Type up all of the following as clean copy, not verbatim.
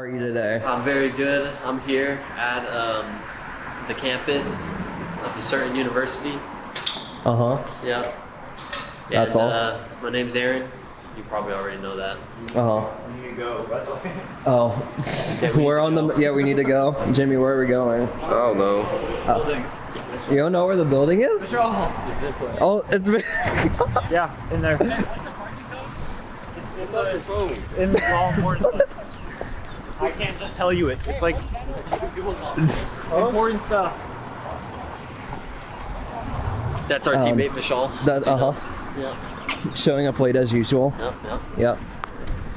are you today? I'm very good. I'm here at the campus of a certain university. Yeah. That's all? My name's Aaron. You probably already know that. We need to go. Oh. We're on the... Yeah, we need to go. Jimmy, where are we going? I don't know. You don't know where the building is? Oh, it's... Yeah, in there. It's on your phone. In the all important stuff. I can't just tell you it. It's like important stuff. That's our teammate, Vishal. Yeah. Showing up late as usual. Yep.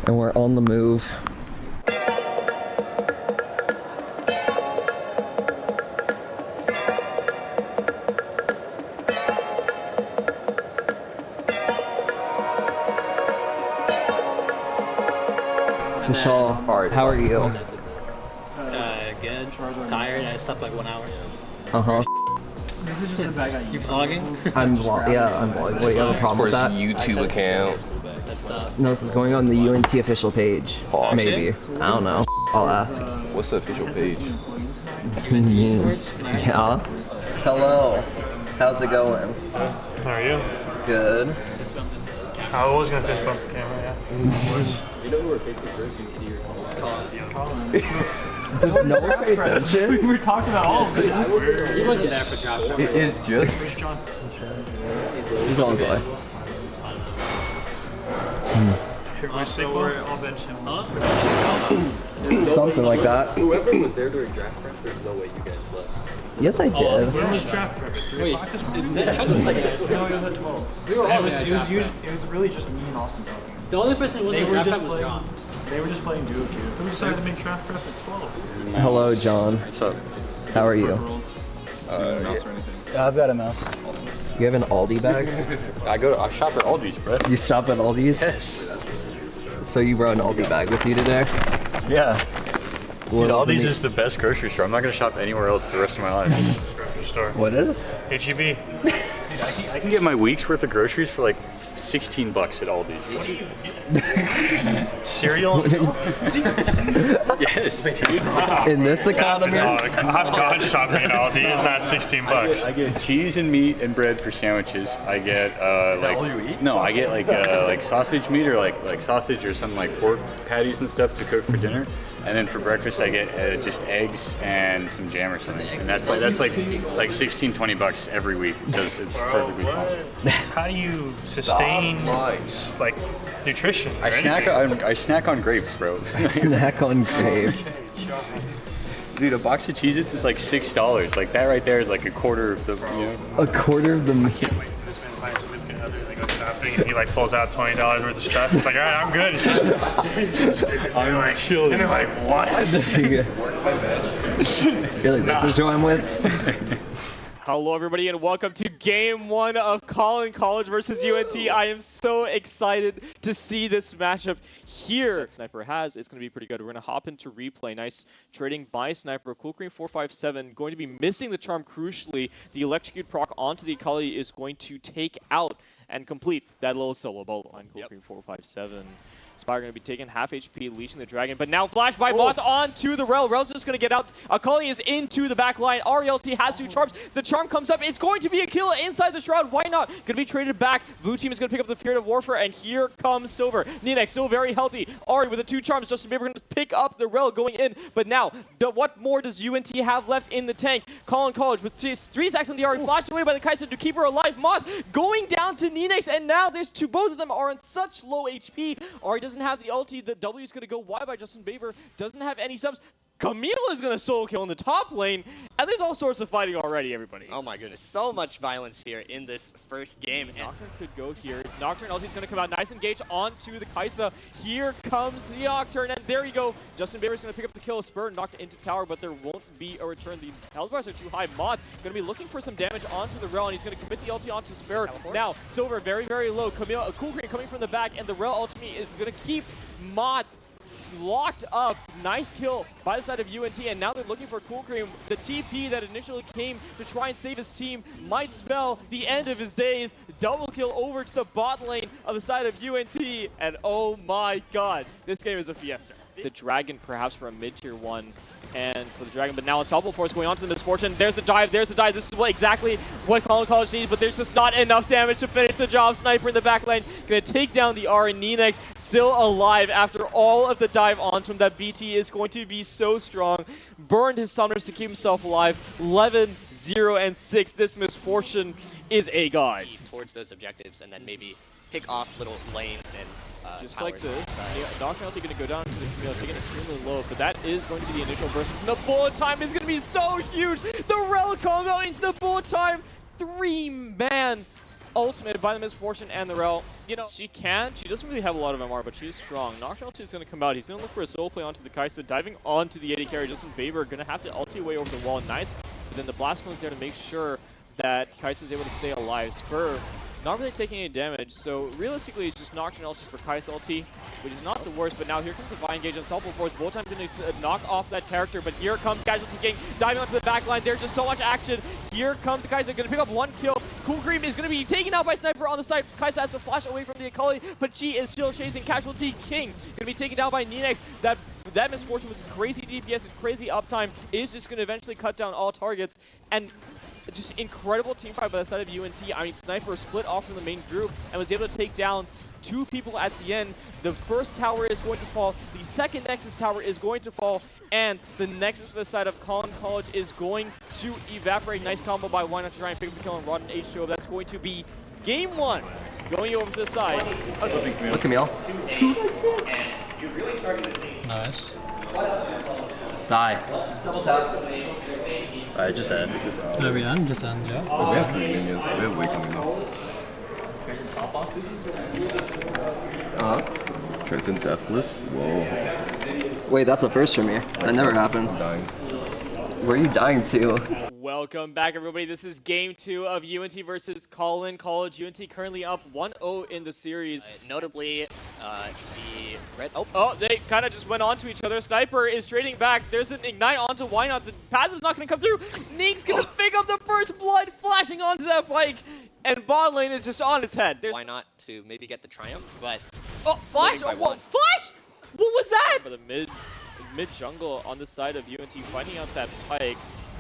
And we're on the move. Vishal, how are you? Good. Tired. I slept like 1 hour. This is just a bad guy. You vlogging? I'm vlogging. Wait, you have a problem with that? YouTube account. That's tough. No, this is going on the UNT official page. Oh, maybe. I don't know. I'll ask. What's the official page? Yeah. Hello. How's it going? How are you? Good. I was gonna fist bump the camera, yeah. You know who we're facing first? UTD or Colin? Does no one pay attention? We were talking about all of this. He wasn't there for draft. It is just. He's on his way. So we're all bench him. Something like that. Whoever was there during draft prep, there's no way you guys slept. Yes, I did. When was draft prep? At 3 Wait, o'clock? no, No, it was at 12. we were all It there. was really just me and Austin talking. The only person who wasn't They in were draft just prep was playing. John. They were just playing duo queue. Who decided to make draft prep at 12? Hello, John. What's up? How are you? I've got a mouse. You have an Aldi bag? I shop at Aldi's, bro. You shop at Aldi's? Yes. So you brought an Aldi bag with you today? Yeah. What Dude, else Aldi's in is the best grocery store. I'm not gonna shop anywhere else the rest of my life. Grocery store. What is? HEB. I can get my week's worth of groceries for like $16 at Aldi's. Cereal. Yes, dude. In this economy? I've gone shopping at Aldi. It's not $16. I get cheese and meat and bread for sandwiches. I get Is that all you eat? No, I get like sausage meat or like sausage or some like pork patties and stuff to cook for dinner. And then for breakfast I get just eggs and some jam or something. And that's like $16-20 every week. It's perfectly fine. How do you sustain like nutrition? I snack on grapes, bro. Snack on grapes. Dude, a box of Cheez-Its is like $6. Like that right there is like a quarter of the, you know. A quarter of the meat. This man finds a significant other, they go shopping and he like pulls out $20 worth of stuff. He's like, all right, I'm good. I'm like chilling. And they're like, what? You're like, this is who I'm with? Hello everybody and welcome to game 1 of Collin College versus UNT. I am so excited to see this matchup here. Sniper has, it's going to be pretty good. We're going to hop into replay. Nice trading by Sniper. Cool Cream 457 going to be missing the charm crucially. The electrocute proc onto the Akali is going to take out and complete that little solo bubble on Cool Cream 457. Spire going to be taking half HP, leashing the dragon, but now flash by Moth onto the Rel. Rel's just going to get out. Akali is into the back line. RLT has 2 charms. The charm comes up. It's going to be a kill inside the Shroud. Why not? Going to be traded back. Blue team is going to pick up the Fear of Warfare, and here comes Silver. Neenx still very healthy. Ari with the 2 charms. Justin Bieber going to pick up the Rel going in, but now, what more does UNT have left in the tank? Collin College with 3 stacks on the Ari, flashed away by the Kai'Sa to keep her alive. Moth going down to Neenx, and now there's both of them are on such low HP. Ari doesn't have the ulti. The W is going to go wide by Justin Bieber. Doesn't have any subs. Camille is going to solo kill in the top lane. And there's all sorts of fighting already, everybody. Oh my goodness, so much violence here in this first game. Nocturne could go here. Nocturne ulti is going to come out. Nice engage onto the Kai'Sa. Here comes the Nocturne, and there you go. Justin Bieber is going to pick up the kill. Spur knocked into tower, but there won't be a return. The health bars are too high. Mod going to be looking for some damage onto the Rel, and he's going to commit the ulti onto Spur. Now, Silver very, very low. Camille, a Cool Cream coming from the back, and the Rel ultimate is going to keep Mod locked up. Nice kill by the side of UNT, and now they're looking for Cool Cream. The TP that initially came to try and save his team might spell the end of his days. Double kill over to the bot lane of the side of UNT, and oh my god, this game is a fiesta. the Dragon perhaps for a mid-tier one. And for the Dragon, but now Unstoppable Force going on to the Misfortune. There's the dive, there's the dive. This is exactly what Colin College needs, but there's just not enough damage to finish the job. Sniper in the back lane, gonna take down the R, and Neenx still alive after all of the dive onto him. That BT is going to be so strong. Burned his summoners to keep himself alive. 11, 0, and 6. This Misfortune is a god. Towards those objectives, and then maybe pick off little lanes and just towers like this. on the side. Yeah, Dark Penalty going to go down to the Camille, taking extremely low, but that is going to be the initial burst. The bullet time is going to be so huge. The Rel combo into the bullet time. 3-man ultimate by the Misfortune and the Rel. You know, she doesn't really have a lot of MR, but she's strong. Dark Penalty is going to come out. He's going to look for a soul play onto the Kai'Sa, diving onto the AD carry. Justin Bieber going to have to ulti away over the wall. Nice. But then the blast comes there to make sure that Kai'Sa is able to stay alive. Spur not really taking any damage, so realistically it's just Nocturne ulti for Kai'Sa ulti, which is not the worst, but now here comes the Vi engage. Unstoppable Force. Bullet time going to knock off that character, but here comes Casualty King diving onto the back line. There's just so much action. Here comes the Kai'Sa, going to pick up 1 kill. Cool Cream is going to be taken out by Sniper on the side. Kai'Sa has to flash away from the Akali, but she is still chasing. Casualty King going to be taken down by Neenx. That Misfortune with crazy DPS and crazy uptime is just going to eventually cut down all targets, and just incredible team fight by the side of UNT. I mean, Sniper split off from the main group and was able to take down 2 people at the end. The first tower is going to fall, the second Nexus tower is going to fall, and the Nexus for the side of Colin College is going to evaporate. Nice combo by Why Not to try and pick up the kill on Rod and H2O. That's going to be game 1. Going over to the side. Look, Camille. Nice. Die. I just said. Are we done? Just end, yeah. We have 3 minions. We have way coming up. Strength and Deathless? Whoa. Wait, that's a first for me. That never happens. Dying. Where are you dying to? Welcome back, everybody. This is game 2 of UNT versus Colin College. UNT currently up 1-0 in the series. Notably, the red. Oh, they kind of just went on to each other. Sniper is trading back. There's an ignite onto Why Not. The passive's not going to come through. Neenx going to pick up the first blood, flashing onto that bike. And bot lane is just on his head. Why not to maybe get the triumph? But oh, flash! Oh, what? Flash! What was that? For the mid jungle on the side of UNT, finding out that pike.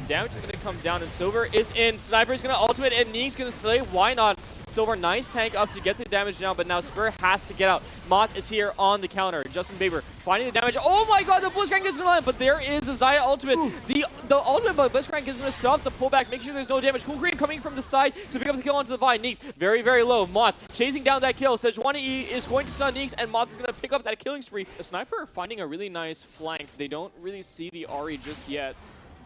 Damage is going to come down, and Silver is in. Sniper is going to ultimate, and Neenx going to slay. Why not? Silver, nice tank up to get the damage down, but now Spur has to get out. Moth is here on the counter. Justin Bieber finding the damage. Oh my god, the Blitzcrank is going to land, but there is a Xayah ultimate. The ultimate by Blitzcrank is going to stop the pullback, make sure there's no damage. Cool Green coming from the side to pick up the kill onto the Vine. Neenx very, very low. Moth chasing down that kill. Sejuani is going to stun Neenx, and Moth is going to pick up that killing spree. The Sniper finding a really nice flank. They don't really see the Ahri just yet.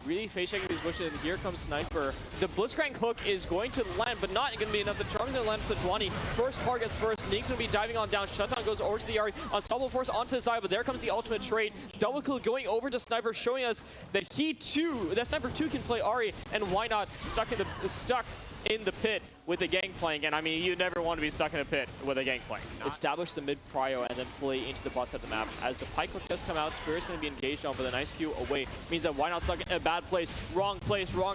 Really face checking these bushes, and here comes Sniper. The Blitzcrank hook is going to land, but not going to be enough. The charm going to land Sejuani. First targets first. Neenx going to be diving on down. Shutdown goes over to the Ahri. Unstoppable Force onto the side, but there comes the ultimate trade. Double kill going over to Sniper, showing us that that Sniper 2 can play Ahri, and Why Not stuck in the pit with a Gangplank. And I mean, you never want to be stuck in a pit with a Gangplank. Establish the mid prio and then play into the bot side of the map. As the pike hook does come out, Spirit's going to be engaged on, but a nice Q away means that Why Not stuck in a bad place, wrong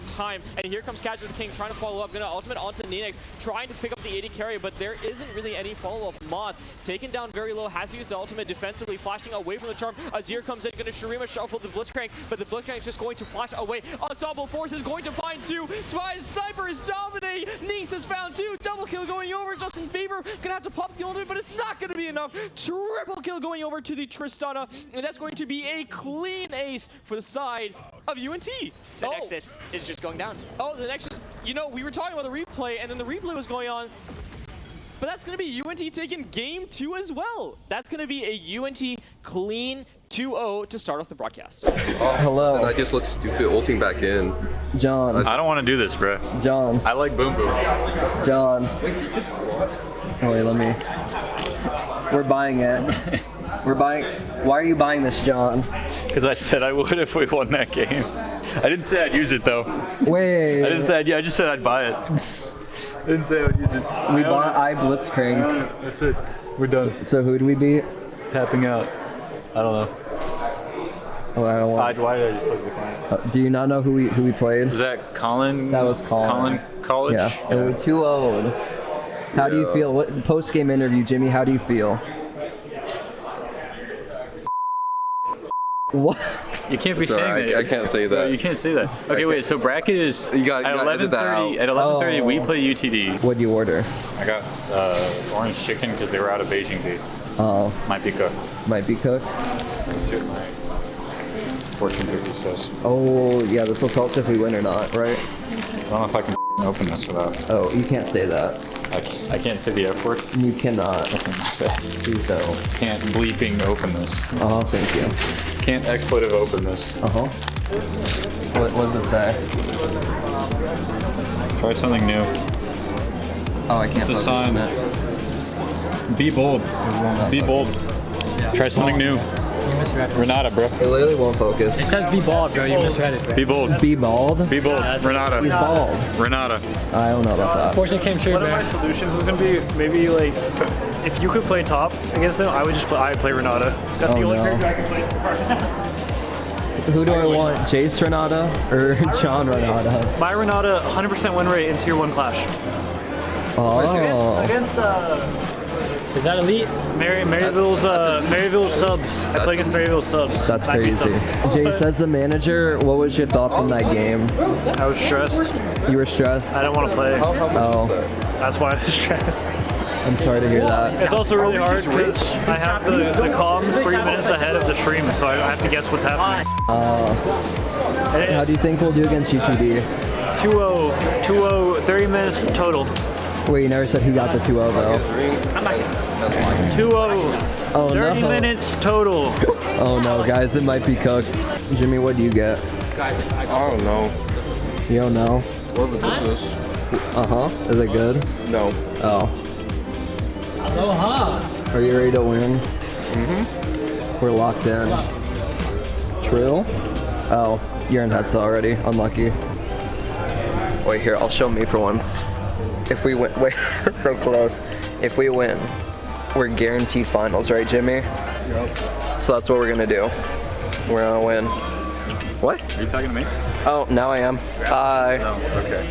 time. And here comes Casualty King trying to follow up, going to ultimate onto Neenx, trying to pick up the AD carry, but there isn't really any follow-up. Moth taken down very low, has to use the ultimate defensively, flashing away from the charm. Azir comes in, going to Shurima shuffle the Blitzcrank, but the Blitzcrank is just going to flash away. Unstoppable Force is going to find 2. Sniper is dominating. Neenx has found 2. Double kill going over. Justin Bieber gonna have to pop the ultimate, but it's not gonna be enough. Triple kill going over to the Tristana, and that's going to be a clean ace for the side of UNT. the Nexus is just going down. Oh, the Nexus. You know, we were talking about the replay, and then the replay was going on. But that's going to be UNT taking game 2 as well. That's going to be a UNT clean 2-0 to start off the broadcast. Oh, Hello. And I just look stupid ulting back in. John. I don't want to do this, bro. John. I like Boom Boom. John. Wait, you just what? Oh, wait, let me. We're buying it. We're buying. Why are you buying this, John? Because I said I would if we won that game. I didn't say I'd use it, though. Wait. I didn't say I just said I'd buy it. I didn't say I would use it. We bought Blitzcrank. That's it. We're done. So who do we beat? Tapping out. I don't know. Oh, I don't want. Why did I just play the client? Do you not know who we played? Was that Colin? That was Colin. Colin College? Yeah. And we 2-0'd. How do you feel? What post-game interview, Jimmy? How do you feel? What? You can't be Sorry, saying that. I can't say No, that. you can't say that. Okay, wait. So bracket is You got at edit that 11:30. out. At 11:30, we Oh. play UTD. What'd you order? I got orange chicken because they were out of Beijing beef. Oh, Might be cooked. might be cooked. Let's see what my fortune cookie says. Oh, yeah, this will tell us if we win or not, right? I don't know if I can open this without. Oh, you can't say that. I can't say the F word. You cannot. Please don't. Can't bleeping open this. Oh, thank you. Can't expletive open this. Uh-huh. What does it say? Try something new. Oh, I can't It's a focus sign. on it. Be bold. Be bold. Try something new. You misread it. Renata, bro. It literally won't focus. It says be bald, bro. You misread it, bro. Be bold. Be bald? Be bold. that's- Renata. Be bald. Renata. I don't know about that. Fortune came true, One of bro. my solutions is gonna be maybe like if you could play top against them, I would just play Renata. That's the Oh, only no. character I can play so far. Who do I want? Jace Renata or John Renata? My Renata 100% win rate in tier 1 clash. Oh. Against Is that elite? Maryville's subs. I play against Maryville's subs. That's I beat crazy. them. Jace, as the manager, what was your thoughts on that game? I was stressed. You were stressed? I didn't want to play. How much Oh. is that? That's why I was stressed. I'm sorry to hear that. It's also really hard because I have the comms 3 minutes ahead of the stream, so I have to guess what's happening. How do you think we'll do against UTD? 2-0, 30 minutes total. Wait, you never said who got the 2-0 though. 2-0, Oh 30 no. minutes total. Oh no, guys, it might be cooked. Jimmy, what do you get? I don't know. You don't know? Whatever this is. Uh-huh. Is it good? No. Oh. Aloha. Are you ready to win? Mm-hmm. We're locked in. True? Oh, you're in headset already. Unlucky. Wait, here, I'll show me for once. If we win, wait, so close. If we win, we're guaranteed finals, right, Jimmy? Yep. So that's what we're gonna do. We're gonna win. What? Are you talking to me? Oh, now I am. Bye. No. Okay.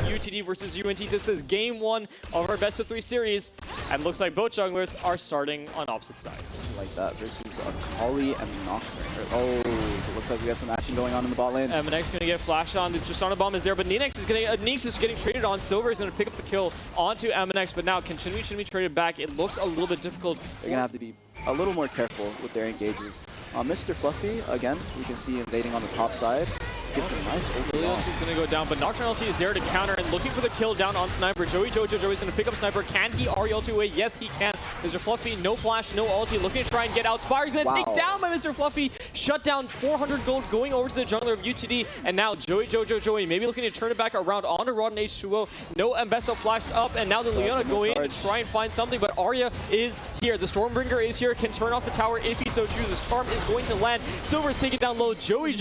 UTD versus UNT. This is game 1 of our best of 3 series, and looks like both junglers are starting on opposite sides. Like that versus Akali and Nocturne. Oh, it looks like we got some action going on in the bot lane. Neenx gonna get flashed on. Just on a bomb is there, but Neenx is getting traded on. Silver is gonna pick up the kill onto Neenx, but now can Shinmi traded back? It looks a little bit difficult. They're gonna have to be a little more careful with their engages. Mr. Fluffy, again, we can see invading on the top side. Gets a nice Lily overlap. ulti is going to go down, but Nocturne ulti is there to counter and looking for the kill down on Sniper. Joey's going to pick up Sniper. Can he Ari ulti away? Yes, he can. Mr. Fluffy, no flash, no ulti, looking to try and get out. Spire going to take down by Mr. Fluffy. Shut down 400 gold going over to the jungler of UTD. And now Joey maybe looking to turn it back around onto Rod and H2O. No Mbessa flash up, and now the Leona going in to try and find something, but Arya is here. The Stormbringer is here, can turn off the tower if he so chooses. Charm is going to land. Silver is taking down low. Joey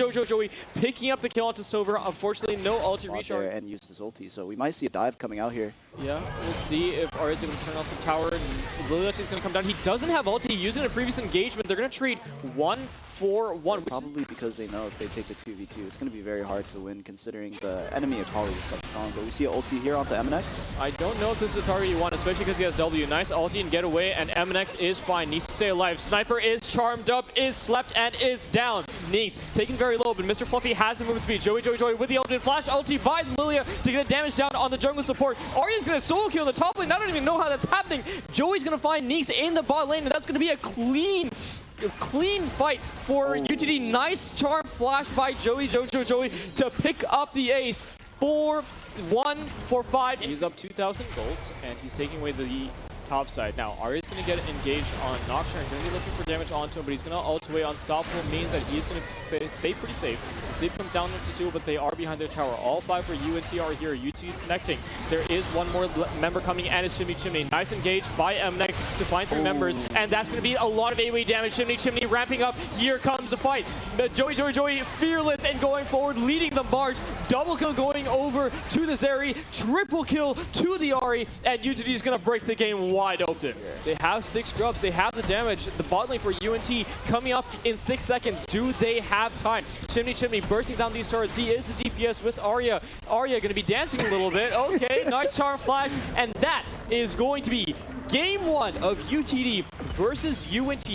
picking up the kill onto Silver. Unfortunately, no ulti recharge. And used his ulti, so we might see a dive coming out here. Yeah, we'll see if Arya's going to turn off the tower and Lily is going to come down. He doesn't have ulti. He used it in a previous engagement. They're going to trade 1-4-1. Probably because they know if they take the 2v2, it's going to be very hard to win considering the enemy Akali is quite strong. But we see an ulti here onto Neenx. I don't know if this is a target you want, especially because he has W. Nice ulti and get away, and Neenx is fine. Needs to stay alive. Sniper is charmed up, is slept, and is down. Neenx taking very low, but Mr. Fluffy has the move speed. Joey with the ultimate flash ulti by Lilia to get the damage down on the jungle support. Arya's going to solo kill the top lane. I don't even know how that's happening. Joey's going to find Neenx in the bot lane, and that's going to be a clean fight for UTD. Nice charm flash by Joey to pick up the ace. 4-1-4-5. He's up 2,000 gold, and he's taking away the top side. Now, Arya's going to get engaged on Nocturne. Going to be looking for damage onto him, but he's going to ult away. Unstoppable means that he's going to stay pretty safe. The sleep comes down to 2, but they are behind their tower. All 5 for UNT are here. UT is connecting. There is one more member coming, and it's Chimney. Nice engage by Neenx to find 3 members, and that's going to be a lot of AoE damage. Chimney ramping up. Here comes the fight. Joey fearless and going forward, leading the march. Double kill going over to the Zeri. Triple kill to the Ahri, and UTD is going to break the game wide open. They have 6 grubs. They have the damage. The bot lane for UNT coming up in 6 seconds. Do they have time? Chimney bursting down these turrets. He is the DPS with Arya. Arya going to be dancing a little bit. Okay, nice charm flash. And that is going to be game 1 of UTD versus UNT.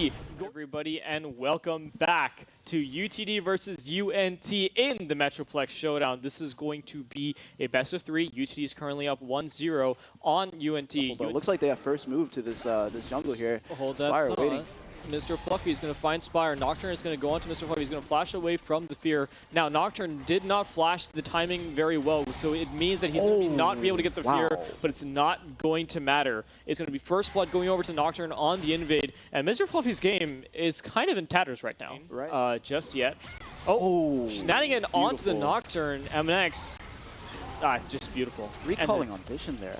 everybody, and welcome back to UTD versus UNT in the Metroplex Showdown. This is going to be a best of 3. UTD is currently up 1-0 on UNT. It looks like they have first move to this this jungle here. Hold Spire that waiting. Mr. Fluffy is going to find Spire. Nocturne is going to go on to Mr. Fluffy. He's going to flash away from the fear. Now, Nocturne did not flash the timing very well, so it means that he's going to not be able to get the fear, but it's not going to matter. It's going to be first blood going over to Nocturne on the invade, and Mr. Fluffy's game is kind of in tatters right now. Right. Just yet. Shenanigan onto the Nocturne. MNX. Just beautiful. Recalling on Vision there.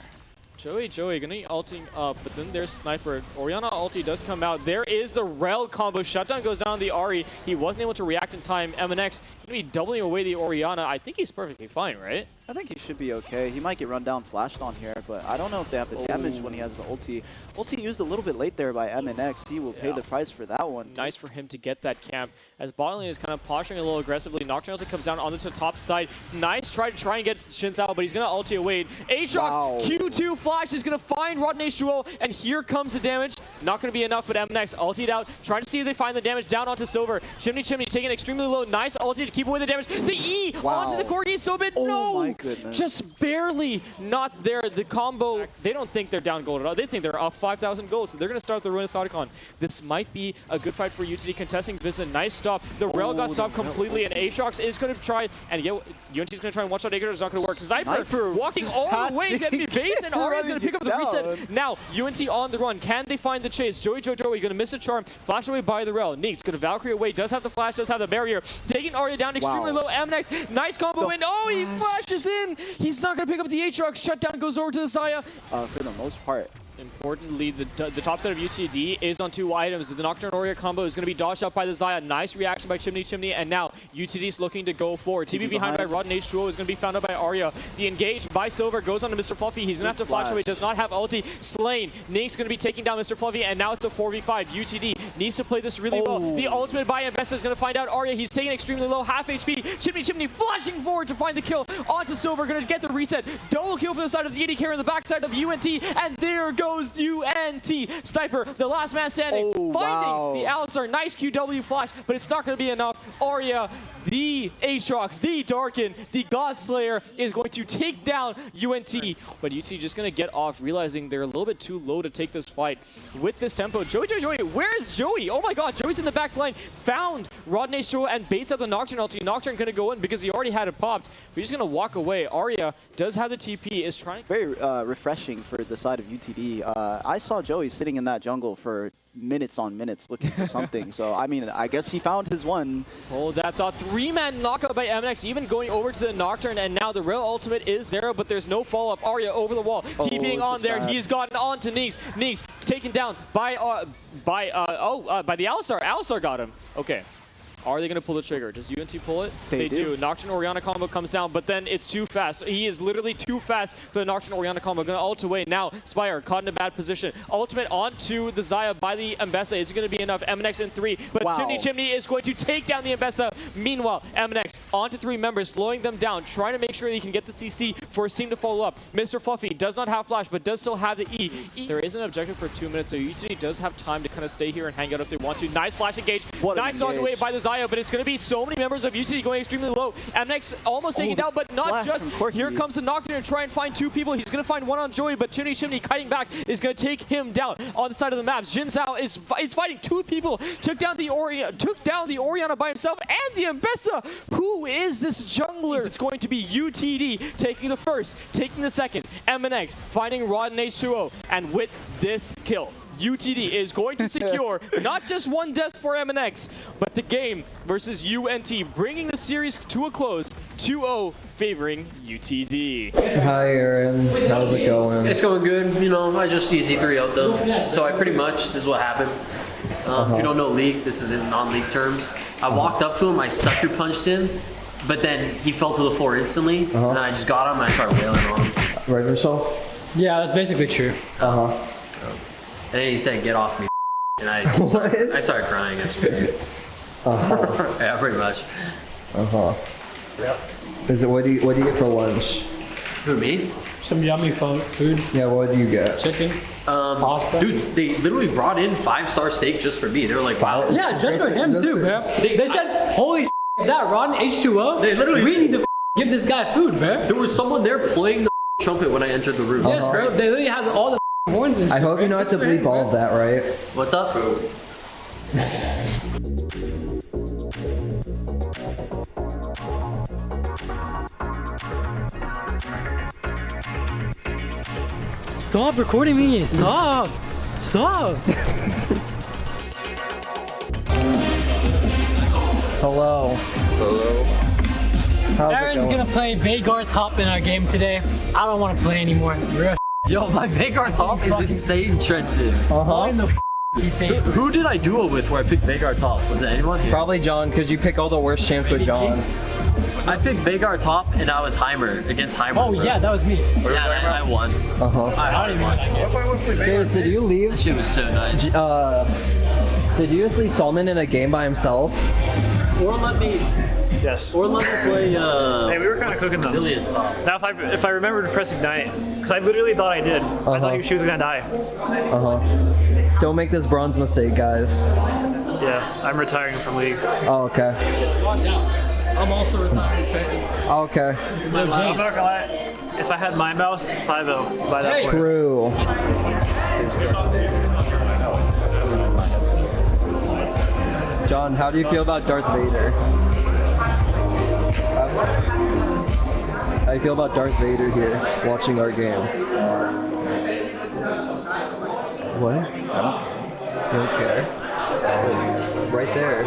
Joey gonna be ulting up, but then there's Sniper. Orianna ulti does come out. There is the Rel combo. Shutdown goes down on the Ahri. He wasn't able to react in time. MNX gonna be doubling away the Orianna. I think he's perfectly fine, right? I think he should be okay. He might get run down, flashed on here, but I don't know if they have the damage when he has the ulti. Ulti used a little bit late there by MNX. He will pay the price for that one. Nice for him to get that camp. As bot lane is kind of posturing a little aggressively, Nocturne ulti comes down onto the top side. Nice try to try and get Shin Sao, but he's going to ulti away. Aatrox, Q2 flash is going to find Rotten H2O, and here comes the damage. Not going to be enough, but MNX ultied out, trying to see if they find the damage down onto Silver. Chimney taking extremely low. Nice ulti to keep away the damage. The E onto the Corgi is so big. No! My goodness. Just barely not there. The combo, they don't think they're down gold at all. They think they're up 5,000 gold, so they're going to start the Ruinous Auticon. This might be a good fight for UTD contesting Visa. Nice stop. The Rel got stopped completely, and Aatrox is going to try, and UNT's going to try and one-shot Aegis. It's not going to work. Sniper walking all the way to enemy base, and Ahri's going to pick up the reset. Now, UNT on the run. Can they find the chase? Joey going to miss a charm. Flash away by the Rel. Neenx going to Valkyrie away. Does have the flash, does have the barrier. Taking Ahri down extremely low. MNX, nice combo in. Oh, he flashes in. He's not going to pick up the Aatrox. Shutdown goes over to the Zaya. For the most part. Importantly, the top side of UTD is on 2 items. The Nocturne Aurea combo is going to be dodged up by the Zaya. Nice reaction by Chimney, and now UTD is looking to go forward. TB behind by Rotten H2O is going to be found out by Arya. The engage by Silver goes on to Mr. Fluffy. He's going to have to flash away. Does not have ulti. Slain. Neenx going to be taking down Mr. Fluffy, and now it's a 4v5. UTD needs to play this really well. The ultimate by Ambessa is going to find out Arya. He's taking extremely low, half HP. Chimney flashing forward to find the kill. Onto Silver, going to get the reset. Double kill for the side of the AD carry on the backside of UNT, and there goes UNT. Sniper, the last man standing, finding the Alistar. Nice QW flash, but it's not going to be enough. Arya, the Aatrox, the Darkin, the Godslayer is going to take down UNT, but UT just going to get off, realizing they're a little bit too low to take this fight. With this tempo, Joey, where's Joey? Oh my god, Joey's in the back line, found Rotten H2O and baits out the Nocturne ulti. Nocturne going to go in because he already had it popped, but he's going to walk away. Arya does have the TP, is trying. Very refreshing for the side of UTD. I saw Joey sitting in that jungle for minutes on minutes looking for something. So, I mean, I guess he found his one. Hold that thought. 3-man knockout by MNX, even going over to the Nocturne, and now the Rel ultimate is there, but there's no follow-up. Arya over the wall, TPing on there. He's gotten on to Neenx. Neenx taken down by the Alistar. Alistar got him. Okay. Are they going to pull the trigger? Does UNT pull it? They do. Nocturne Orianna combo comes down, but then it's too fast. He is literally too fast for the Nocturne Orianna combo. Going to ult away. Now, Spire caught in a bad position. Ultimate onto the Zaya by the Ambessa. Is it going to be enough? MNX in 3, but Chimney is going to take down the Ambessa. Meanwhile, MNX onto 3 members, slowing them down, trying to make sure he can get the CC for his team to follow up. Mr. Fluffy does not have flash, but does still have the E. There is an objective for 2 minutes, so UTD does have time to kind of stay here and hang out if they want to. Nice flash engage. Nice dodge away by the Zaya, but it's going to be so many members of UTD going extremely low. MNX almost taking down, but not just. Here comes the Nocturne and try and find 2 people. He's going to find one on Joey, but Chimney kiting back is going to take him down on the side of the map. Jin Zhao is fighting 2 people. Took down the Orianna by himself and the Ambessa. Who is this jungler? It's going to be UTD taking the first, taking the second. MNX finding Rotten H2O, and with this kill, UTD is going to secure not just 1 death for MNX, but the game versus UNT, bringing the series to a close, 2-0 favoring UTD. Hi Aaron, how's it going? It's going good. You know, I just easy 3-0 though. So I pretty much, this is what happened. If you don't know League, this is in non-League terms. I walked up to him, I sucker punched him, but then he fell to the floor instantly, and then I just got him and I started wailing on him. Right yourself? Yeah, that's basically true. And then he said, "Get off me," and I started crying. Yeah, pretty much. Is it what do you get for lunch? Who, me? Some yummy food. Yeah, what do you get? Chicken. Pasta. Dude, they literally brought in 5-star steak just for me. They were like, wow. Yeah, just for him too, man. They said, holy is that Ron H2O? They literally- we need to give this guy food, man. There was someone there playing the trumpet when I entered the room. Yes, bro. They literally had all the horns and shit. I hope you know how to bleep all of that, right? What's up? Stop recording me. Stop. Stop. Hello. Hello. How's Aaron's it going? gonna play Vagar top in our game today. I don't want to play anymore. Real Yo, my Vagar top is insane, Trenton. Why in the he saying? Who did I duel with where I picked Vagar top? Was it anyone here? Probably John, because you pick all the worst champs with John. I picked Vagar top and I was Heimer against Heimer. Oh yeah, that was me. Yeah, I won. I don't even know that game. James, did you leave? That shit was so nice. Did you just leave Solomon in a game by himself? Or let me Yes. play Hey, we were kind of cooking them. Zillion top. Now, if I remember to press ignite, because I literally thought I did. I thought she was gonna die. Don't make this bronze mistake, guys. Yeah, I'm retiring from League. Oh, okay. I'm also retiring Trenton. Okay. This is my I'm last. not gonna lie. If I had my mouse, 5-0 by that point. True. John, how do you feel about Darth Vader? How do you feel about Darth Vader here, watching our game? What? You don't care? He's right there.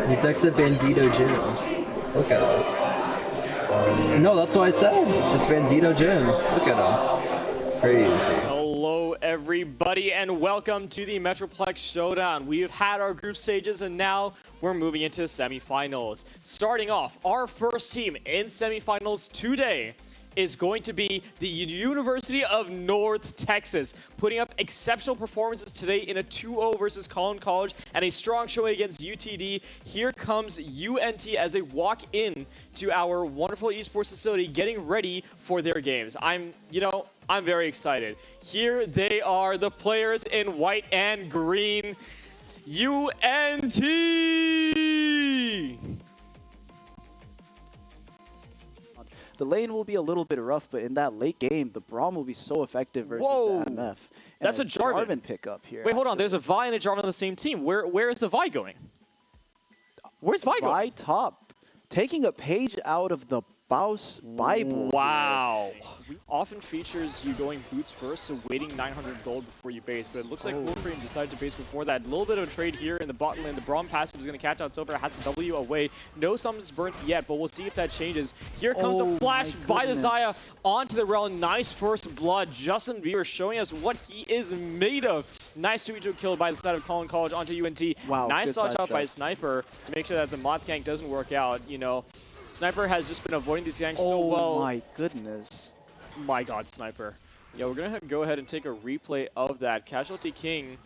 He's next to Bandito Jim. Look at him. No, that's what I said. It's Bandito Jim. Look at him. Crazy. Hello, everybody, and welcome to the Metroplex Showdown. We have had our group stages, and now we're moving into the semifinals. Starting off, our first team in semifinals today is going to be the University of North Texas, putting up exceptional performances today in a 2-0 versus Collin College and a strong showing against UTD. Here comes UNT as they walk in to our wonderful esports facility, getting ready for their games. I'm very excited. Here they are, the players in white and green, UNT! The lane will be a little bit rough, but in that late game, the Braum will be so effective versus Whoa. the MF. And That's a Jarvan pickup here. Wait, hold on. There's a Vi and a Jarvan on the same team. Where is the Vi going? Where's Vi going? Vi top, taking a page out of the Baus Bible. Wow. Often features you going boots first, so waiting 900 gold before you base, but it looks like Wolverine decided to base before that. A little bit of a trade here in the bot lane. The Braum passive is going to catch out Silver, has to W away. No summons burnt yet, but we'll see if that changes. Here comes a flash by the Xayah onto the realm. Nice first blood. Justin Bieber showing us what he is made of. Nice 2v2 kill by the side of Collin College onto UNT. Wow, nice good dodge out by sidestep. Sniper to make sure that the Moth gank doesn't work out, you know. Sniper has just been avoiding these ganks so well. Oh my goodness. My God, Sniper. Yeah, we're going to go ahead and take a replay of that. Casualty King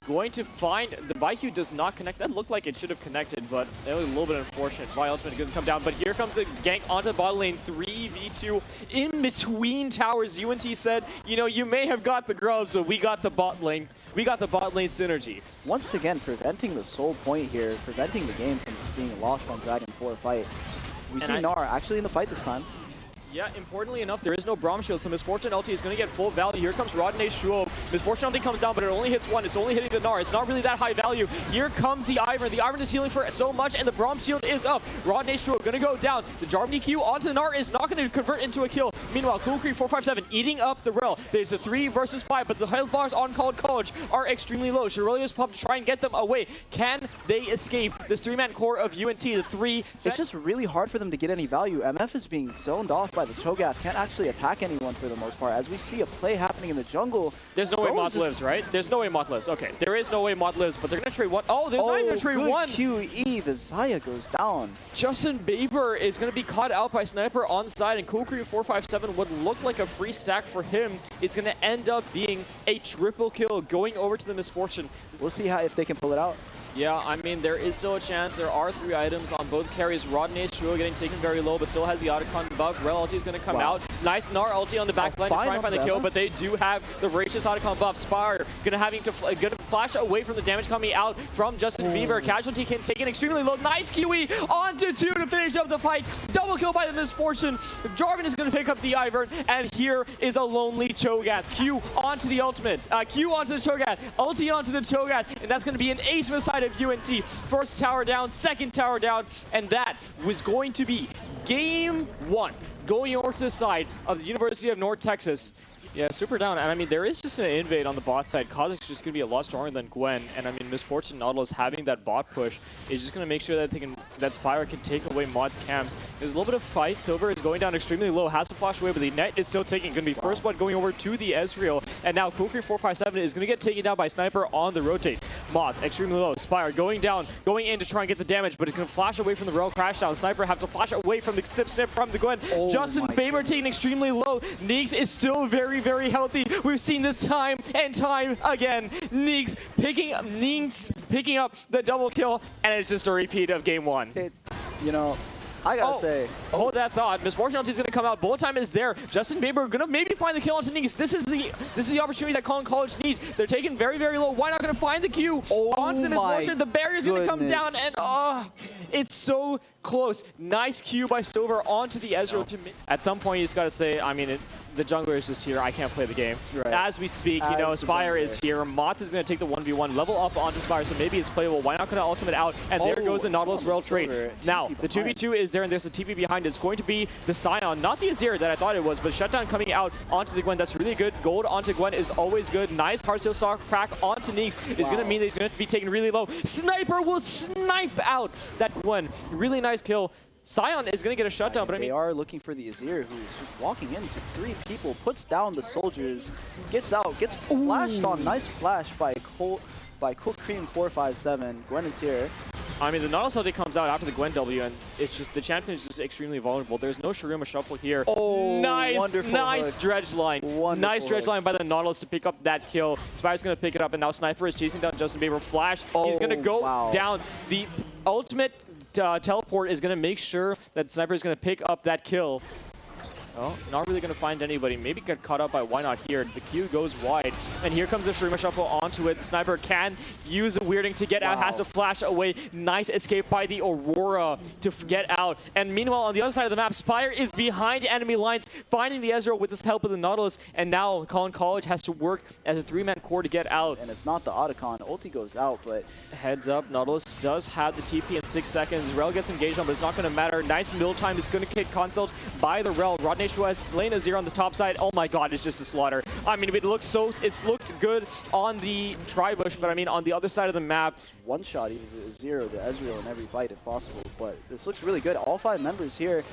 going to find the Baihu does not connect. That looked like it should have connected, but it was a little bit unfortunate. Vi ultimate doesn't come down, but here comes the gank onto the bot lane. 3v2 in between towers. UNT said, you know, you may have got the grubs, but we got the bot lane. We got the bot lane synergy. Once again, preventing the sole point here, preventing the game from being lost on Dragon 4 fight. We see Gnar actually in the fight this time. Yeah, importantly enough, there is no Braum shield, so Misfortune LT is going to get full value. Here comes Rodney Shuo. Misfortune LT comes down, but it only hits one. It's only hitting the Gnar. It's not really that high value. Here comes the Ivern. The Ivern is healing for so much, and the Braum shield is up. Rodney Shuo going to go down. The Jarvan EQ onto the Gnar is not going to convert into a kill. Meanwhile, Cool Creep 457 eating up the Rel. There's a 3 versus 5, but the health bars on Collin College are extremely low. Shirelia's pumped to try and get them away. Can they escape this 3-man core of UNT? The 3. It's just really hard for them to get any value. MF is being zoned off by the Cho'Gath. Can't actually attack anyone for the most part. As we see a play happening in the jungle. There's no way Moth lives, right? There's no way Moth lives. Okay, there is no way Moth lives, but they're going to trade one. Oh, there's not even trade good one. QE. The Xayah goes down. Justin Bieber is going to be caught out by Sniper on side, and Cool Creep 457 would look like a free stack for him. It's going to end up being a triple kill going over to the Misfortune. We'll see if they can pull it out. Yeah, I mean, there is still a chance. There are 3 items on both carries. Rod and H2O getting taken very low, but still has the Otacon buff. Rel ulti is going to come out. Nice Gnar ulti on the back line to try and find the kill, but they do have the Voracious Otacon buff. Spire going to flash away from the damage coming out from Justin Bieber. Casualty can take it extremely low. Nice QE onto 2 to finish up the fight. Double kill by the Misfortune. Jarvan is going to pick up the Ivern, and here is a lonely Cho'Gath. Q onto the ultimate. Q onto the Cho'Gath. Ulti onto the Cho'Gath, and that's going to be an ace for the side of UNT. First tower down, second tower down, and that was going to be game 1 going over to the side of the University of North Texas. Yeah, super down. And I mean, there is just an invade on the bot side. Kha'Zix's just going to be a lot stronger than Gwen. And I mean, Misfortune Nautilus having that bot push is just going to make sure that that Spire can take away Mod's camps. There's a little bit of fight. Silver is going down extremely low, has to flash away, but the net is still taking. Going to be first blood going over to the Ezreal. And now Kokiri 457 is going to get taken down by Sniper on the rotate. Mod extremely low. Spire going down, going in to try and get the damage, but it's going to flash away from the Rel crash down. Sniper have to flash away from the sip snip from the Gwen. Justin Bieber taking extremely low. Neenx is still very, very healthy. We've seen this time and time again. Neenx picking up the double kill, and it's just a repeat of game 1. You know, I gotta say. Hold that thought. Misfortune ulti is gonna come out. Bullet time is there. Justin Bieber gonna maybe find the kill onto Neenx. This is the opportunity that Collin College needs. They're taking very, very low. Why not gonna find the Q onto the Misfortune? The barrier's gonna come down, and it's so close. Nice Q by Silver onto the Ezreal. At some point, you just gotta say, I mean, the jungler is just here. I can't play the game. Right. As we speak, you know, Spire is here. Moth is going to take the 1v1, level up onto Spire, so maybe it's playable. Why not going to ultimate out? And there goes the Nautilus Rel trade. Now, the 2v2 is there, and there's a TP behind. It's going to be the Scion, not the Azir that I thought it was, but Shutdown coming out onto the Gwen. That's really good. Gold onto Gwen is always good. Nice hard seal stock crack onto Neenx is going to mean that he's going to be taken really low. Sniper will snipe out that Gwen. Really nice kill. Scion is going to get a shutdown, but I mean... They are looking for the Azir, who's just walking into 3 people, puts down the soldiers, gets out, gets flashed on. Nice flash by Cool Cream 457. Gwen is here. I mean, the Nautilus ulti comes out after the Gwen W, and it's just, the champion is just extremely vulnerable. There's no Shurima shuffle here. Nice dredge line. Nice dredge line by the Nautilus to pick up that kill. Spire's going to pick it up, and now Sniper is chasing down Justin Bieber. Flash, he's going to go down. The ultimate teleport is going to make sure that Sniper is going to pick up that kill. Oh, not really going to find anybody. Maybe get caught up by Why Not here. The Q goes wide, and here comes the Shurima Shuffle onto it. Sniper can use a weirding to get out, has to flash away. Nice escape by the Aurora to get out. And meanwhile, on the other side of the map, Spire is behind enemy lines, finding the Ezreal with the help of the Nautilus, and now Collin College has to work as a 3-man core to get out. And it's not the Otacon. Ulti goes out, but... Heads up, Nautilus does have the TP in 6 seconds. Rel gets engaged on, but it's not going to matter. Nice middle time is going to get cancelled by the Rel. Rodney has slain Azir on the top side. Oh my god, it's just a slaughter. I mean, it's looked good on the Tribush, but I mean, on the other side of the map. One shot either the Azir or the Ezreal in every fight if possible, but this looks really good. All 5 members here.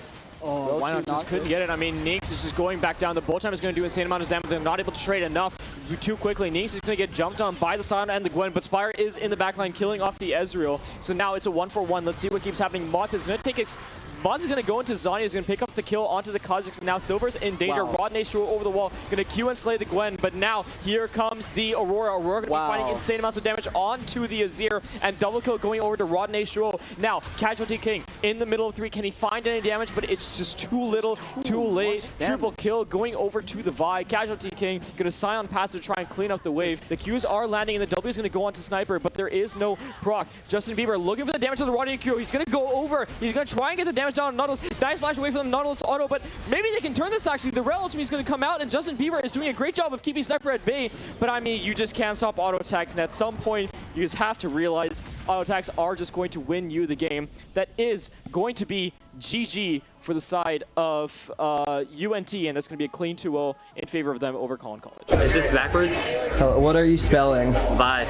Oh, Why Not just couldn't get it. I mean, Neenx is just going back down. The Bolt time is going to do insane amount of damage. They're not able to trade enough too quickly. Neenx is going to get jumped on by the Scion and the Gwen, but Spire is in the backline killing off the Ezreal. So now it's a 1-for-1. Let's see what keeps happening. Moth is going to take it. Moth is going to go into Zanya, is going to pick up the kill onto the Kha'Zix. Now Silver's in danger. Rod Nation over the wall, going to Q and slay the Gwen, but now here comes the Aurora. Aurora going to be finding insane amounts of damage onto the Azir, and double kill going over to Rod Nation. Now Casualty King in the middle of 3. Can he find any damage? But it's just too little, too late. Triple kill going over to the Vi. Casualty King going to Scion pass to try and clean up the wave. The Qs are landing, and the W is going to go onto Sniper, but there is no proc. Justin Bieber looking for the damage to the Rod Nation. He's going to go over. He's going to try and get the damage down on Nautilus. Nice flash away from the Nautilus auto, but maybe they can turn this actually. The Rel ultimate is going to come out, and Justin Bieber is doing a great job of keeping Sniper at bay, but I mean, you just can't stop auto attacks, and at some point, you just have to realize auto attacks are just going to win you the game. That is going to be GG for the side of UNT, and that's going to be a clean 2-0 in favor of them over Collin College. Is this backwards? What are you spelling? Vi.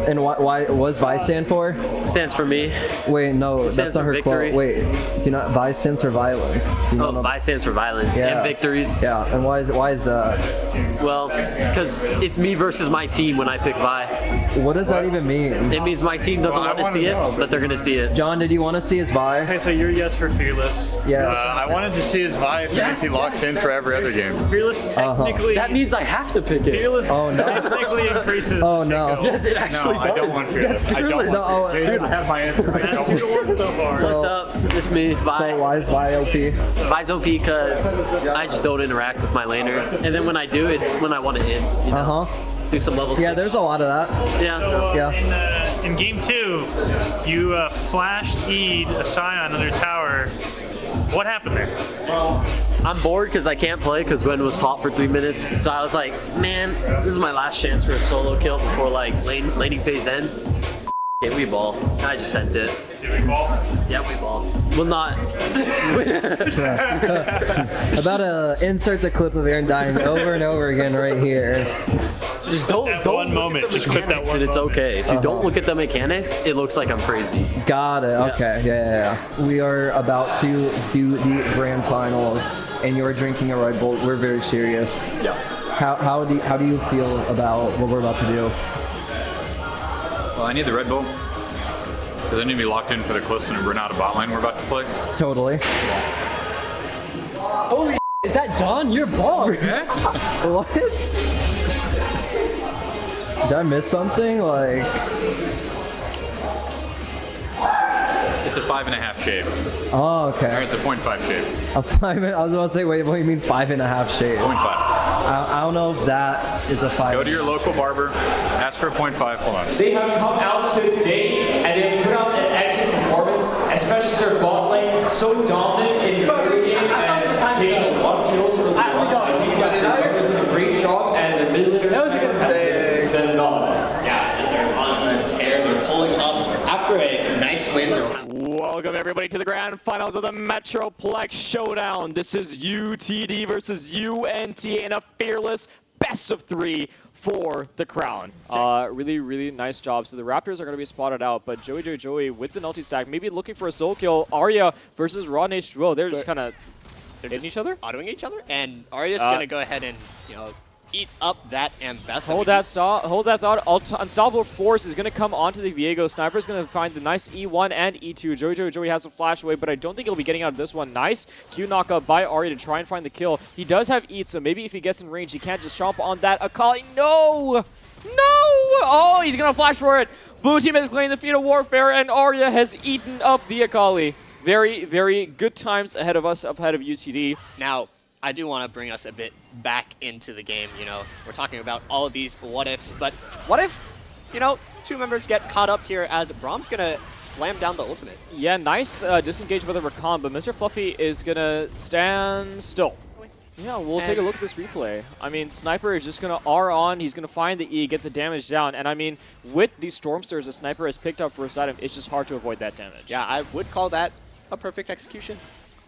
And why was Vi stand for? Stands for me. Wait, no, that's not her victory. quote. Wait, do you not? Vi stands for violence. Vi stands for violence and victories. Yeah, and why is that? Well, because it's me versus my team when I pick Vi. What does that even mean? It means my team doesn't want to see it, but they're gonna see it. John, did you want to see his Vi? Okay, so you're yes for Fearless. Yeah. I wanted to see his Vi if he locks in for every other game. Fearless technically. That means I have to pick it. Fearless technically increases. Oh no. Yes, it actually does. I don't want Fearless. I don't want Fearless. I have my answer. I don't want so far. So what's up? It's me, Vi. So why is Vi OP? Vi's OP because I just don't interact with my laner, and then when I do, it's when I want to hit. You know? Do some level. Yeah, there's a lot of that. Yeah. In game 2, you flashed E'd a Scion under tower. What happened there? I'm bored because I can't play because Gwen was hot for 3 minutes. So I was like, man, this is my last chance for a solo kill before like laning phase ends. Okay, we ball. I just sent it. Did we ball? Yeah, we ball. Well, not. About to insert the clip of Aaron dying over and over again right here. Just don't one moment. Just clip that one. It's okay. If you don't look at the mechanics, it looks like I'm crazy. Got it. Okay. Yeah. We are about to do the grand finals, and you're drinking a Red Bull. We're very serious. Yeah. How do you feel about what we're about to do? Well, I need the Red Bull because I need to be locked in for the close to run out of bot lane we're about to play. Totally. Holy is that John? You're bald, man. What? Did I miss something? Like. It's a 5.5 shave. Oh, okay. Or it's a 0.5 shave. A 5. I was about to say, wait, what do you mean 5.5 shade? 0.5. I don't know if that is a 5. Go to your local barber, ask for a 0.5. Hold on. They have come out today and they put out an excellent performance, especially their bot lane, so dominant in the early game and taking a lot of kills for the I think that they're doing a great job and the mid laners have been phenomenal. Yeah, they're on a tear. They're pulling up after a nice win. Welcome everybody to the grand finals of the Metroplex Showdown. This is UTD versus UNT in a fearless best of 3 for the crown. Really nice job. So the Raptors are going to be spotted out, but Joey with the ulti stack, maybe looking for a soul kill. Arya versus Rod H2O. They're just kind of hitting each other? Autoing each other, and Arya's going to go ahead and, eat up that Ambessa. Hold that thought. Unstoppable Force is going to come onto the Viego. Sniper's going to find the nice E1 and E2. Joey has a flash away, but I don't think he'll be getting out of this one. Nice Q knockup by Arya to try and find the kill. He does have Eat, so maybe if he gets in range, he can't just chomp on that Akali. No! Oh, he's going to flash for it. Blue team has claimed the feat of warfare, and Arya has eaten up the Akali. Very good times ahead of us, ahead of UTD. Now, I do want to bring us a bit back into the game, We're talking about all of these what-ifs, but what if, two members get caught up here as Braum's going to slam down the ultimate? Yeah, nice disengage by the Rakan, but Mr. Fluffy is going to stand still. Yeah, we'll take a look at this replay. I mean, Sniper is just going to R on, he's going to find the E, get the damage down, and I mean, with these Stormsters the Sniper has picked up first item, it's just hard to avoid that damage. Yeah, I would call that a perfect execution.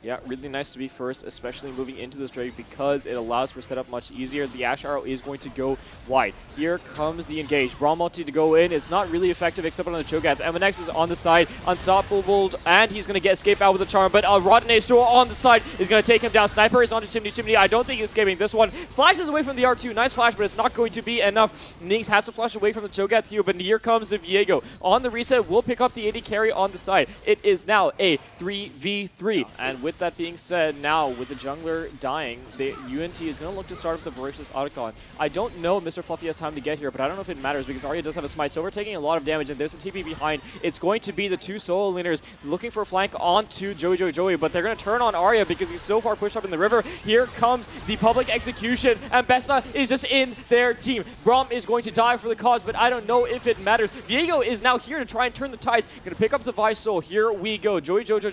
Yeah, really nice to be first, especially moving into this Drake because it allows for setup much easier. The Ash Arrow is going to go wide. Here comes the engage. Braum multi to go in. It's not really effective except on the Cho'Gath. MNX is on the side, unstoppable, and he's going to escape out with a charm, but Rod on the side is going to take him down. Sniper is onto Chimney. I don't think he's escaping this one. Flashes away from the R2. Nice flash, but it's not going to be enough. Neenx has to flash away from the Cho'Gath here, but here comes the Viego. On the reset, we'll pick up the AD carry on the side. It is now a 3v3, and with that being said, now with the jungler dying, the UNT is going to look to start with the Voracious Otacon. I don't know if Mr. Fluffy has time to get here, but I don't know if it matters because Arya does have a smite, so we're taking a lot of damage, and there's a TP behind. It's going to be the two solo laners looking for a flank onto Joey, but they're going to turn on Arya because he's so far pushed up in the river. Here comes the public execution, and Bessa is just in their team. Braum is going to die for the cause, but I don't know if it matters. Viego is now here to try and turn the tides. Going to pick up the Vice Soul. Here we go. Joey does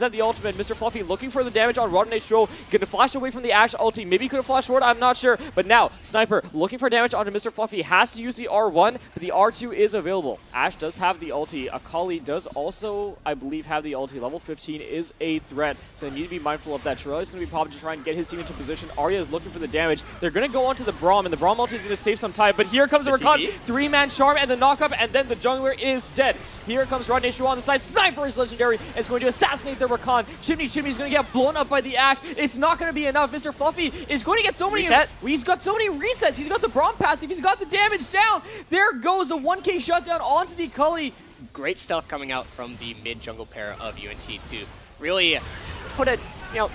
have the ultimate. Mr. Fluffy looking for the damage on Rotten H2O. Going to flash away from the Ashe ulti. Maybe he could have flashed forward, I'm not sure. But now, Sniper looking for damage onto Mr. Fluffy. Has to use the R1, but the R2 is available. Ashe does have the ulti. Akali does also, I believe, have the ulti. Level 15 is a threat, so they need to be mindful of that. Shirley is going to be popping to try and get his team into position. Arya is looking for the damage. They're going to go onto the Braum, and the Braum ulti is going to save some time. But here comes the Rakan. 3-man charm and the knockup, and then the jungler is dead. Here comes Rotten H2O on the side. Sniper is legendary. It's going to assassinate the Rakan. Chimney Chimney's going to get blown up by the Ash. It's not going to be enough. Mr. Fluffy is going to get so many... He's got so many resets. He's got the Braum passive. He's got the damage down. There goes a 1K shutdown onto the Cully. Great stuff coming out from the mid-jungle pair of UNT to really put a,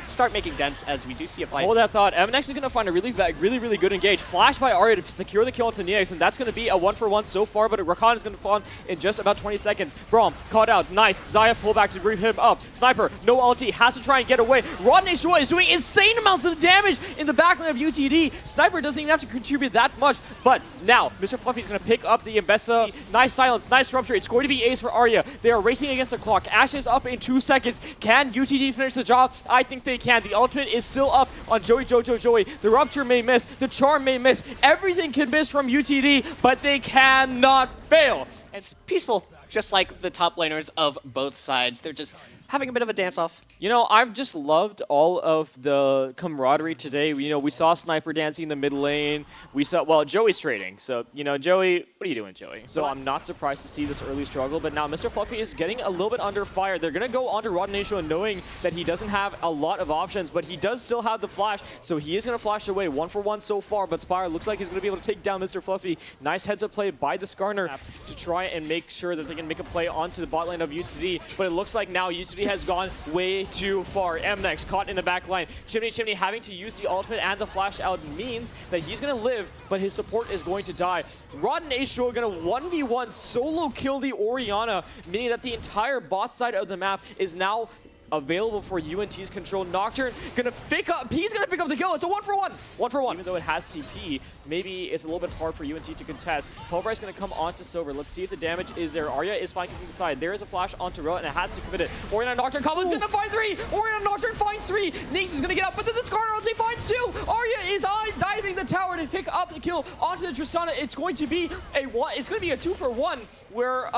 start making dents as we do see a fight. Hold that thought. Neenx is going to find a really good engage. Flash by Arya to secure the kill into Neenx, and that's going to be a 1-for-1 so far, but Rakan is going to fall in just about 20 seconds. Braum caught out. Nice. Xayah pullback to bring him up. Sniper, no ulti, has to try and get away. Rodney Shua is doing insane amounts of damage in the backline of UTD. Sniper doesn't even have to contribute that much, but now Mr. Fluffy is going to pick up the Mbessa. Nice silence, nice rupture. It's going to be ace for Arya. They are racing against the clock. Ash is up in 2 seconds. Can UTD finish the job? I think they can. The ultimate is still up on Joey. The rupture may miss. The charm may miss. Everything can miss from UTD, but they cannot fail. It's peaceful, just like the top laners of both sides. They're just having a bit of a dance-off. I've just loved all of the camaraderie today. We saw Sniper dancing in the mid lane. We saw, well, Joey's trading. So, Joey, what are you doing, Joey? So I'm not surprised to see this early struggle, but now Mr. Fluffy is getting a little bit under fire. They're going to go onto Rodnation knowing that he doesn't have a lot of options, but he does still have the flash, so he is going to flash away. 1-for-1 so far, but Spire looks like he's going to be able to take down Mr. Fluffy. Nice heads-up play by the Skarner to try and make sure that they can make a play onto the bot lane of UTD, but it looks like now UTD has gone way too far. Neenx caught in the back line. Chimney having to use the ultimate and the flash out means that he's going to live, but his support is going to die. Rod and H2O going to 1v1 solo kill the Orianna, meaning that the entire bot side of the map is now available for UNT's control. Nocturne gonna pick up, he's gonna pick up the kill. It's a 1-for-1. 1-for-1. Even though it has CP, maybe it's a little bit hard for UNT to contest. Pulverize gonna come onto Silver. Let's see if the damage is there. Arya is flanking from the side. There is a flash onto Ro, and it has to commit it. Orianna Nocturne combo is gonna find 3. Orianna Nocturne finds 3. Neenx is gonna get up, but then the Skarner ulti finds 2. Arya is on diving the tower to pick up the kill onto the Tristana. It's going to be a 2-for-1 where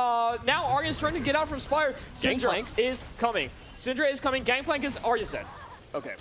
now Arya is trying to get out from Spire. Syndra is coming. Syndra is coming. Gangplank is Arya said. Okay.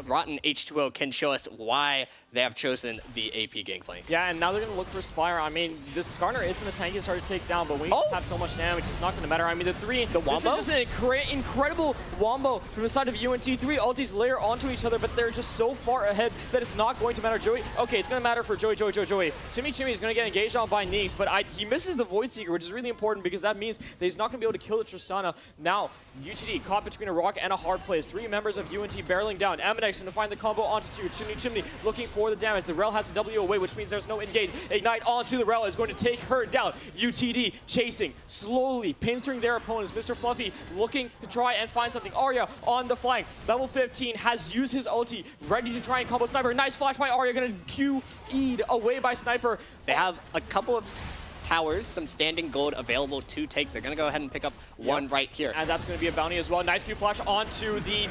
Rotten H2O can show us why they have chosen the AP Gangplank. Yeah, and now they're going to look for Spire. I mean, this Skarner isn't the tankiest hard to take down, but when you just have so much damage, it's not going to matter. I mean, the wombo? This is just an incredible wombo from the side of UNT. 3 ultis layer onto each other, but they're just so far ahead that it's not going to matter. Joey, okay, it's going to matter for Joey. Chimney is going to get engaged on by Neenx, but he misses the Void Seeker, which is really important because that means that he's not going to be able to kill the Tristana. Now, UTD caught between a rock and a hard place. 3 members of UNT barreling down. Neenx going to find the combo onto 2. Chimney looking for the damage. The Rel has to W away, which means there's no engage. Ignite onto the Rel is going to take her down. UTD chasing, slowly pinstering their opponents. Mr. Fluffy looking to try and find something. Arya on the flank. Level 15 has used his ulti, ready to try and combo Sniper. Nice flash by Arya, going to QE'd away by Sniper. They have a couple of towers, some standing gold available to take. They're going to go ahead and pick up one right here. And that's going to be a bounty as well. Nice Q flash onto the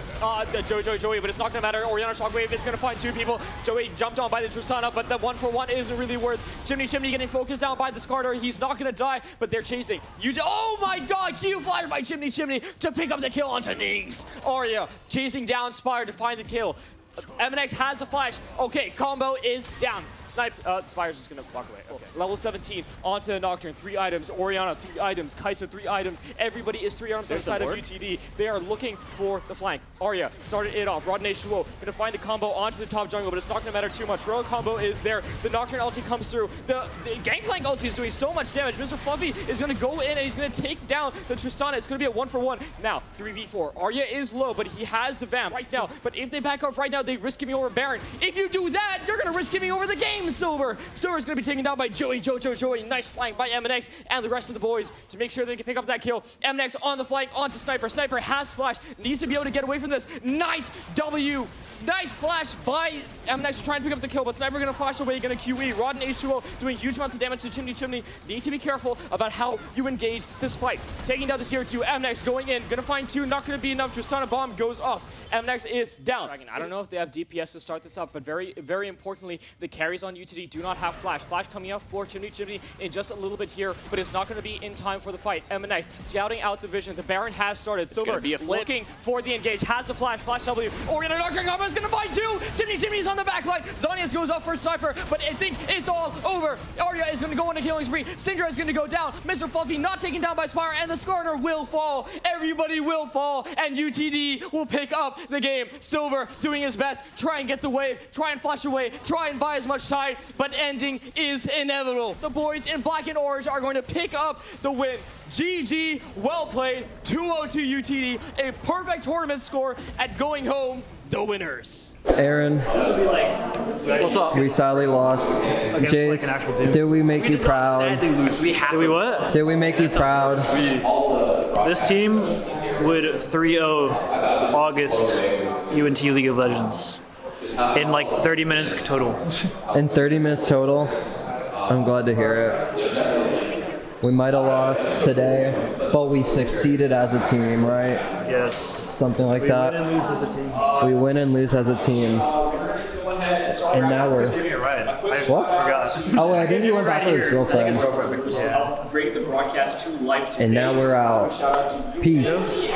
Joey, but it's not going to matter. Orianna Shockwave is going to find 2 people. Joey jumped on by the Tristana, but the 1-for-1 isn't really worth. Chimney getting focused down by the Skarner. He's not going to die, but they're chasing. Oh my god, Q flash by Chimney to pick up the kill onto Neenx. Arya chasing down Spire to find the kill. Neenx has the flash. Okay, combo is down. Spire's just gonna walk away. Okay. Level 17 onto the Nocturne. 3 items. Orianna 3 items. Kaisa 3 items. Everybody is 3 items on the side of UTD. They are looking for the flank. Arya started it off. Rodney Shuo gonna find a combo onto the top jungle, but it's not gonna matter too much. Royal combo is there. The Nocturne ulti comes through. The Gangplank ulti is doing so much damage. Mr. Fluffy is gonna go in and he's gonna take down the Tristana. It's gonna be a 1-for-1. Now 3v4. Arya is low, but he has the Vamp right now. But if they back up right now, they risk giving over Baron. If you do that, you're gonna risk giving over the game. Silver. Silver's going to be taken down by Joey. Nice flank by Neenx and the rest of the boys to make sure they can pick up that kill. Neenx on the flank onto Sniper. Sniper has flash. Needs to be able to get away from this. Nice W. Nice flash by Neenx to try and pick up the kill, but Sniper going to flash away, going to QE. Rod and H2O doing huge amounts of damage to Chimney. Need to be careful about how you engage this fight. Taking down the tier 2. Neenx going in. Going to find 2. Not going to be enough. Tristana bomb goes off. Neenx is down. I don't know if they have DPS to start this up, but very, very importantly, the carries on UTD do not have Flash. Flash coming up for Chimney in just a little bit here, but it's not going to be in time for the fight. Neenx scouting out the vision. The Baron has started. Silver looking for the engage, has the Flash W. Oriented Archer Combo is going to find two. Chimney's on the back line. Zonius goes up for a sniper, but I think it's all over. Arya is going to go on a killing spree. Syndra is going to go down. Mr. Fluffy not taken down by Spire, and the Skarner will fall. Everybody will fall, and UTD will pick up the game. Silver doing his best, try and get the wave, try and flash away, try and buy as much time, but ending is inevitable. The boys in black and orange are going to pick up the win. GG, well played, 2-0 to UTD, a perfect tournament score at going home, the winners. Aaron, What's up? we sadly lost. Jace, did we make you proud? Did we what? Did we make you proud? This team would 3-0 August UNT League of Legends in like 30 minutes total. In 30 minutes total? I'm glad to hear it. We might have lost today, but we succeeded as a team, right? Yes. Something like that. We win and lose as a team. We win and lose as a team. And now we're... What? Oh, wait, I think he went back with his girlfriend. Bring the broadcast to life today. And now we're out. Peace.